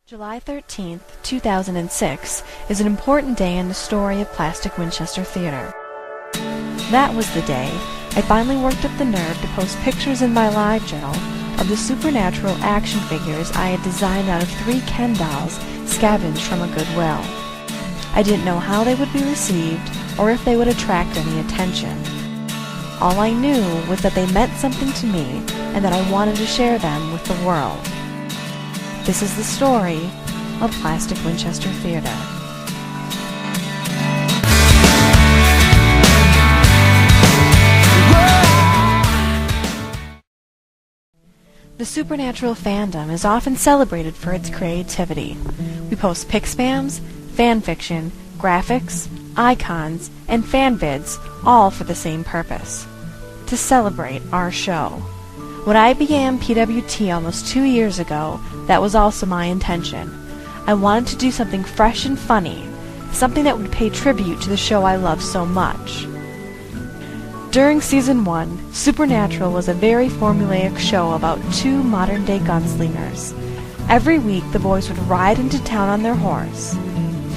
July 13th, 2006 is an important day in the story of Plastic Winchester Theater. That was the day I finally worked up the nerve to post pictures in my live journal of the supernatural action figures I had designed out of 3 Ken dolls scavenged from a Goodwill. I didn't know how they would be received or if they would attract any attention. All I knew was that they meant something to me and that I wanted to share them with the world. This is the story of Plastic Winchester Theater. The supernatural fandom is often celebrated for its creativity. We post pic spams, fanfiction, graphics, icons, and fanvids, all for the same purpose: to celebrate our show. When I began PWT almost 2 years ago, that was also my intention. I wanted to do something fresh and funny, something that would pay tribute to the show I love so much. During Season 1, Supernatural was a very formulaic show about 2 modern-day gunslingers. Every week the boys would ride into town on their horse,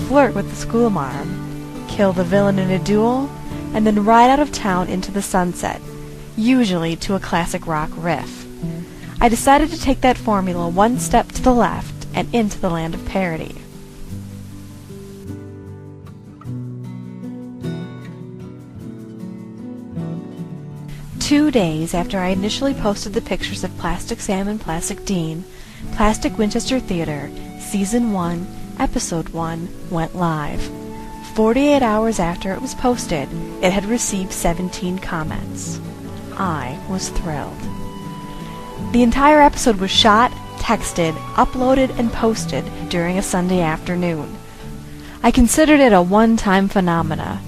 flirt with the schoolmarm, kill the villain in a duel, and then ride out of town into the sunset, usually to a classic rock riff. I decided to take that formula one step to the left and into the land of parody. Two days after I initially posted the pictures of Plastic Sam and Plastic Dean, Plastic Winchester Theater, Season 1, Episode 1 went live. 48 hours after it was posted, it had received 17 comments. I was thrilled. The entire episode was shot, texted, uploaded, and posted during a Sunday afternoon. I considered it a one-time phenomena.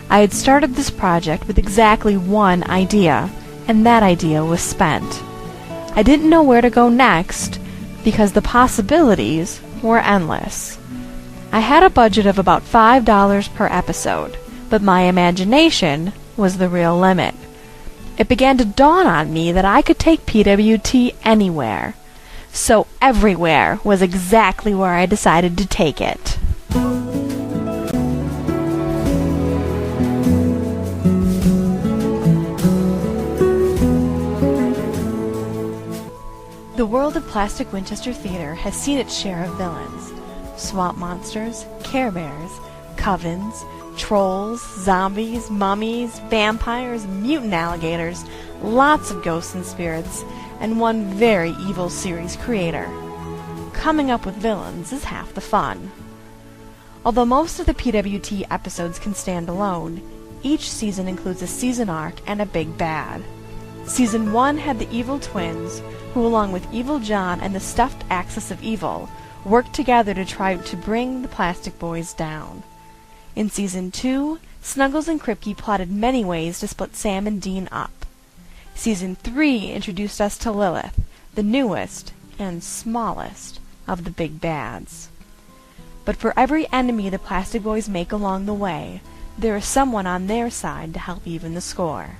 I had started this project with exactly one idea, and that idea was spent. I didn't know where to go next, because the possibilities were endless. I had a budget of about $5 per episode, but my imagination was the real limit. It began to dawn on me that I could take PWT anywhere. So everywhere was exactly where I decided to take it. The world of Plastic Winchester Theater has seen its share of villains: swamp monsters, Care Bears, covens, trolls, zombies, mummies, vampires, mutant alligators, lots of ghosts and spirits, and one very evil series creator. Coming up with villains is half the fun. Although most of the PWT episodes can stand alone, each season includes a season arc and a big bad. Season 1 had the Evil Twins, who along with Evil John and the stuffed Axis of Evil, worked together to try to bring the Plastic Boys down. In Season 2, Snuggles and Kripke plotted many ways to split Sam and Dean up. Season 3 introduced us to Lilith, the newest and smallest of the big bads. But for every enemy the Plastic Boys make along the way, there is someone on their side to help even the score.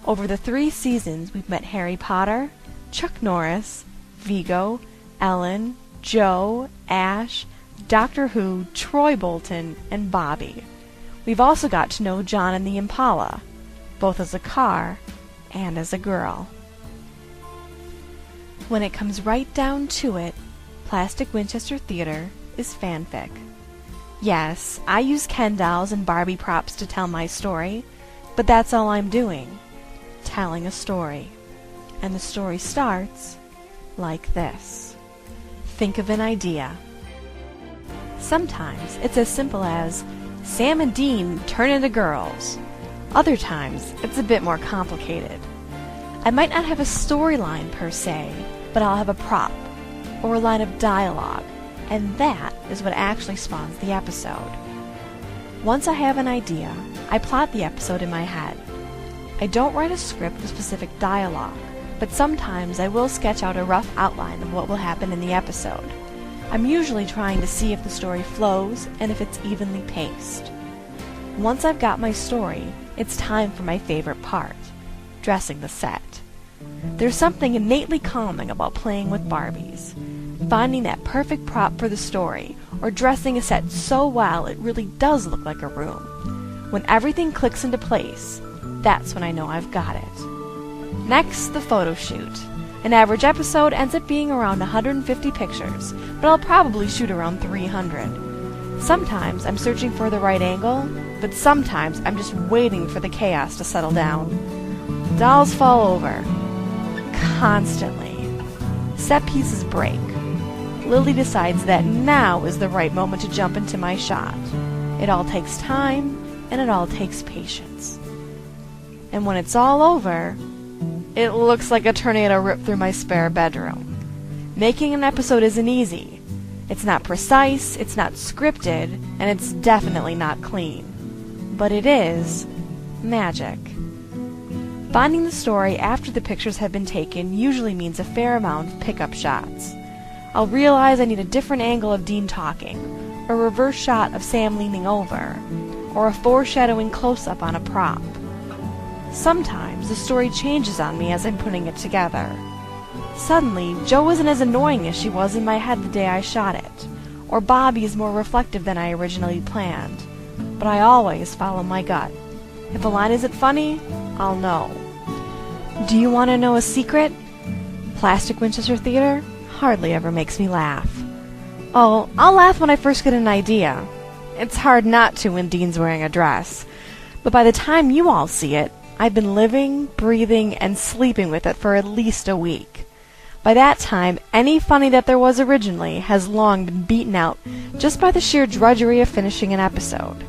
Over the 3 seasons, we've met Harry Potter, Chuck Norris, Vigo, Ellen, Joe, Ash, Doctor Who, Troy Bolton, and Bobby. We've also got to know John and the Impala, both as a car and as a girl. When it comes right down to it, Plastic Winchester Theater is fanfic. Yes, I use Ken dolls and Barbie props to tell my story, but that's all I'm doing, telling a story. And the story starts like this. Think of an idea. Sometimes it's as simple as Sam and Dean turn into girls. Other times it's a bit more complicated. I might not have a storyline per se, but I'll have a prop or a line of dialogue, and that is what actually spawns the episode. Once I have an idea, I plot the episode in my head. I don't write a script with specific dialogue, but sometimes I will sketch out a rough outline of what will happen in the episode. I'm usually trying to see if the story flows and if it's evenly paced. Once I've got my story, it's time for my favorite part, dressing the set. There's something innately calming about playing with Barbies. finding that perfect prop for the story, or dressing a set so well it really does look like a room. When everything clicks into place, that's when I know I've got it. Next, the photo shoot. An average episode ends up being around 150 pictures, but I'll probably shoot around 300. Sometimes I'm searching for the right angle, but sometimes I'm just waiting for the chaos to settle down. Dolls fall over. Constantly. Set pieces break. Lily decides that now is the right moment to jump into my shot. It all takes time, and it all takes patience. And when it's all over, it looks like a tornado ripped through my spare bedroom. Making an episode isn't easy. It's not precise, it's not scripted, and it's definitely not clean. But it is magic. Finding the story after the pictures have been taken usually means a fair amount of pickup shots. I'll realize I need a different angle of Dean talking, a reverse shot of Sam leaning over, or a foreshadowing close-up on a prop. Sometimes the story changes on me as I'm putting it together. Suddenly, Jo isn't as annoying as she was in my head the day I shot it, or Bobby is more reflective than I originally planned. But I always follow my gut. If a line isn't funny, I'll know. Do you want to know a secret? Plastic Winchester Theater hardly ever makes me laugh. Oh, I'll laugh when I first get an idea. It's hard not to when Dean's wearing a dress. But by the time you all see it, I've been living, breathing, and sleeping with it for at least a week. By that time, any funny that there was originally has long been beaten out just by the sheer drudgery of finishing an episode.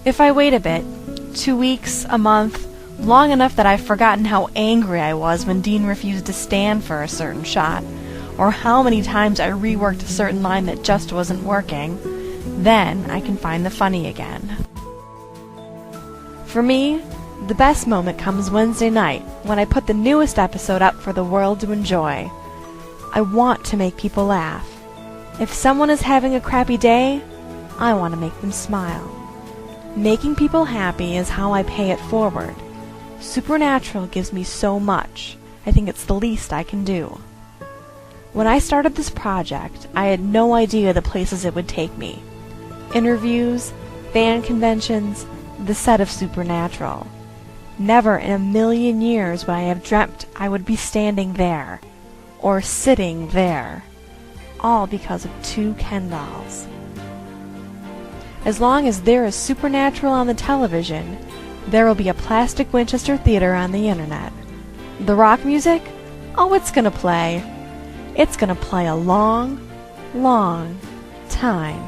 If I wait a bit, 2 weeks, a month, long enough that I've forgotten how angry I was when Dean refused to stand for a certain shot, or how many times I reworked a certain line that just wasn't working, then I can find the funny again. For me, the best moment comes Wednesday night when I put the newest episode up for the world to enjoy. I want to make people laugh. If someone is having a crappy day, I want to make them smile. Making people happy is how I pay it forward. Supernatural gives me so much. I think it's the least I can do. When I started this project, I had no idea the places it would take me. Interviews, fan conventions, the set of Supernatural. Never in a million years would I have dreamt I would be standing there, or sitting there, all because of 2 Ken dolls. As long as there is Supernatural on the television, there will be a Plastic Winchester Theater on the internet. The rock music? Oh, it's gonna play. It's gonna play a long, long time.